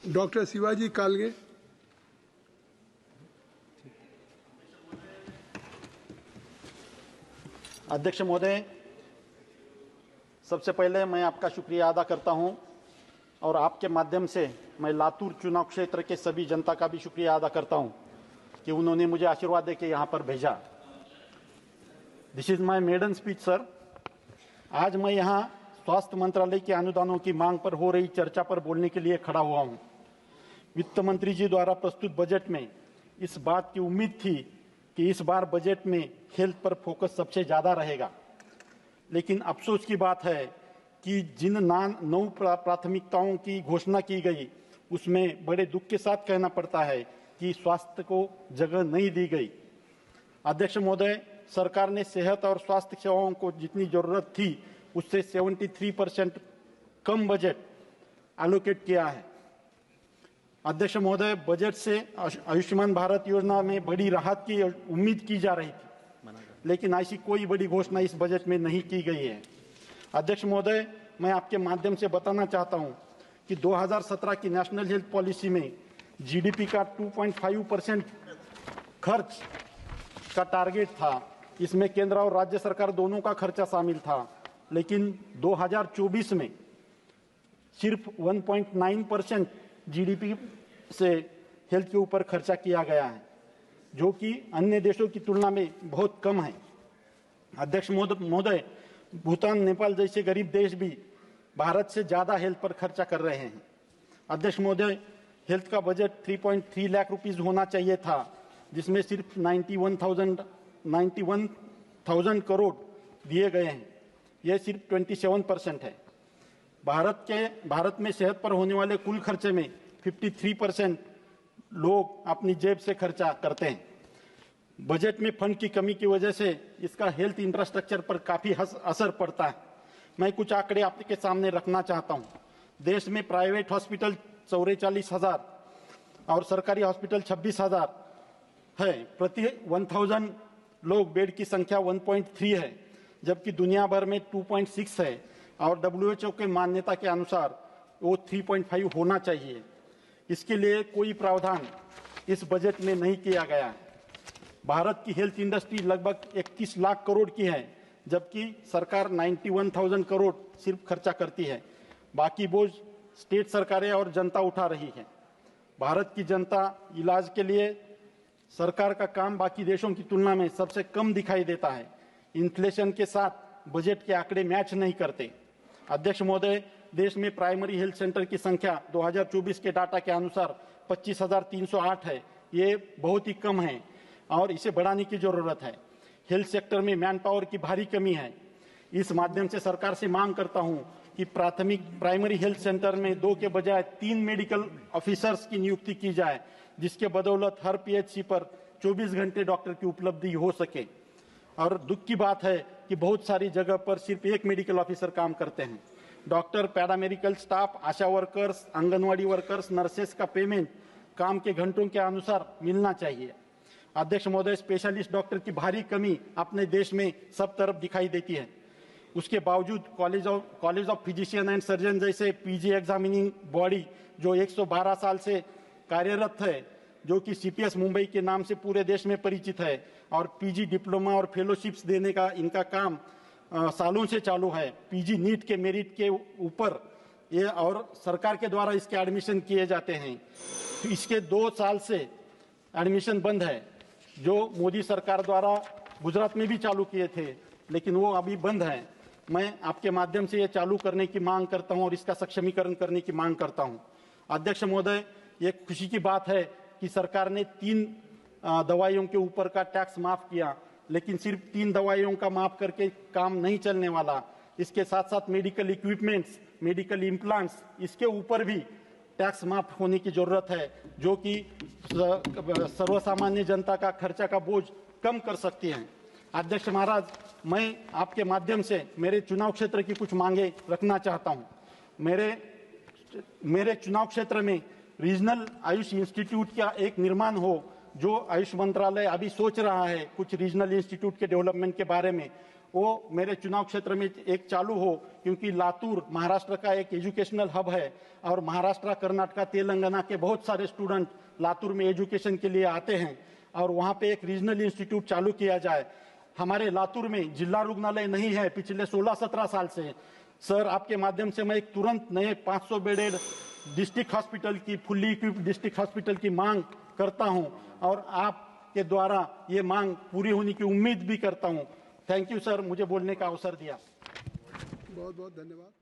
Doctor Shivaji Kalge. अध्यक्ष महोदय, सबसे पहले मैं आपका शुक्रिया अदा करता हूं और आपके माध्यम से मैं लातूर चुनाव क्षेत्र के सभी जनता का भी शुक्रिया अदा करता हूं कि उन्होंने मुझे आशीर्वाद देके यहां पर भेजा। This is my maiden speech sir. आज मैं यहां स्वास्थ्य मंत्रालय के अनुदानों की मांग पर हो रही चर्चा पर बोलने के लिए खड़ा हुआ हूं। वित्त मंत्री जी द्वारा प्रस्तुत बजट में इस बात की उम्मीद थी कि इस बार बजट में हेल्थ पर फोकस सबसे ज्यादा रहेगा, लेकिन अफसोस की बात है कि जिन 9 प्राथमिकताओं की घोषणा की गई उसमें बड़े दुख के साथ कहना पड़ता है कि स्वास्थ्य को जगह नहीं दी गई। अध्यक्ष महोदय, सरकार ने सेहत और स्वास्थ्य सेवाओं को जितनी जरूरत थी उससे 73% कम बजट एलोकेट किया है। अध्यक्ष महोदय, बजट से आयुष्मान भारत योजना में बड़ी राहत की उम्मीद की जा रही थी, लेकिन ऐसी कोई बड़ी घोषणा इस बजट में नहीं की गई है। अध्यक्ष महोदय, मैं आपके माध्यम से बताना चाहता हूं कि 2017 की नेशनल हेल्थ पॉलिसी में जीडीपी का 2.5% खर्च का टारगेट था। इसमें केंद्र और राज्य सरकार दोनों का खर्चा शामिल था, लेकिन 2024 में सिर्फ 1.9% जीडीपी से हेल्थ के ऊपर खर्चा किया गया है, जो कि अन्य देशों की तुलना में बहुत कम है। अध्यक्ष महोदय, भूटान, नेपाल जैसे गरीब देश भी भारत से ज्यादा हेल्थ पर खर्चा कर रहे हैं। अध्यक्ष महोदय, हेल्थ का बजट 3.3 लाख रुपीस होना चाहिए था, जिसमें सिर्फ 91,000 करोड़ दिए गए हैं। यह सिर्फ 27% है। भारत में सेहत पर होने वाले कुल खर्चे में 53% लोग अपनी जेब से खर्चा करते हैं। बजट में फंड की कमी की वजह से इसका हेल्थ इंफ्रास्ट्रक्चर पर काफी असर पड़ता है। मैं कुछ आंकड़े आपके सामने रखना चाहता हूं। देश में प्राइवेट हॉस्पिटल 44,000 और सरकारी हॉस्पिटल 26,000 है। प्रति 1000 लोग बेड की संख्या 1.3 है, जबकि दुनिया भर में 2.6 है और WHO के मान्यता के अनुसार वो 3.5 होना चाहिए। इसके लिए कोई प्रावधान इस बजट में नहीं किया गया है। भारत की हेल्थ इंडस्ट्री लगभग 31 लाख करोड़ की है, जबकि सरकार 91,000 करोड़ सिर्फ खर्चा करती है। बाकी बोझ स्टेट सरकारें और जनता उठा रही है। भारत की जनता इलाज के लिए सरकार का काम बाकी देशों की तुलना में सबसे कम दिखाई देता है। इन्फ्लेशन के साथ बजट के आंकड़े मैच नहीं करते। अध्यक्ष महोदय, देश में प्राइमरी हेल्थ सेंटर की संख्या 2024 के डाटा के अनुसार 25,308 है। ये बहुत ही कम है और इसे बढ़ाने की जरूरत है। हेल्थ सेक्टर में मैन पावर की भारी कमी है। इस माध्यम से सरकार से मांग करता हूं कि प्राइमरी हेल्थ सेंटर में 2 के बजाय 3 मेडिकल ऑफिसर्स की नियुक्ति की जाए, जिसके बदौलत हर पीएचसी पर 24 घंटे डॉक्टर की उपलब्धि हो सके। और दुख की बात है कि बहुत सारी जगह पर सिर्फ 1 मेडिकल ऑफिसर काम करते हैं। डॉक्टर, पैरामेडिकल स्टाफ, आशा वर्कर्स, आंगनवाड़ी वर्कर्स, नर्सेस का पेमेंट काम के घंटों के अनुसार मिलना चाहिए। अध्यक्ष महोदय, स्पेशलिस्ट डॉक्टर की भारी कमी अपने देश में सब तरफ दिखाई देती है। उसके बावजूद college of physician and surgeon जैसे पीजी एग्जामिनिंग बॉडी जो 112 साल से कार्यरत है, जो कि सीपीएस मुंबई के नाम से पूरे देश में परिचित है, और पीजी डिप्लोमा और फेलोशिप्स देने का इनका काम सालों से चालू है। पीजी नीट के मेरिट के ऊपर ये और सरकार के द्वारा इसके एडमिशन किए जाते हैं। इसके 2 साल से एडमिशन बंद है, जो मोदी सरकार द्वारा गुजरात में भी चालू किए थे, लेकिन वो अभी बंद है। मैं आपके माध्यम से ये चालू करने की मांग करता हूं और इसका सक्षमीकरण करने की मांग करता हूं। अध्यक्ष महोदय, ये खुशी की बात है कि सरकार ने 3 दवाइयों के ऊपर का टैक्स माफ किया, लेकिन सिर्फ 3 दवाइयों का माफ करके काम नहीं चलने वाला। इसके साथ साथ मेडिकल इक्विपमेंट्स, मेडिकल इम्प्लांट्स, इसके ऊपर भी टैक्स माफ होने की जरूरत है, जो कि सर्वसामान्य जनता का खर्चा का बोझ कम कर सकती हैं। अध्यक्ष महाराज, मैं आपके माध्यम से मेरे चुनाव क्षेत्र की कुछ मांगे रखना चाहता हूं। मेरे चुनाव क्षेत्र में रीजनल आयुष इंस्टीट्यूट का एक निर्माण हो, जो आयुष मंत्रालय अभी सोच रहा है कुछ रीजनल इंस्टीट्यूट के डेवलपमेंट के बारे में, वो मेरे चुनाव क्षेत्र में एक चालू हो, क्योंकि लातूर महाराष्ट्र का एक एजुकेशनल हब है और महाराष्ट्र, कर्नाटक, तेलंगाना के बहुत सारे स्टूडेंट लातूर में एजुकेशन के लिए आते हैं और वहाँ पे एक रीजनल इंस्टीट्यूट चालू किया जाए। हमारे लातूर में जिला रुग्णालय नहीं है पिछले 16-17 साल से। सर, आपके माध्यम से मैं एक तुरंत नए 500 बेडेड डिस्ट्रिक्ट हॉस्पिटल की, फुल्ली इक्विप्ड डिस्ट्रिक्ट हॉस्पिटल की मांग करता हूं और आपके द्वारा ये मांग पूरी होने की उम्मीद भी करता हूं। थैंक यू सर, मुझे बोलने का अवसर दिया। बहुत बहुत धन्यवाद।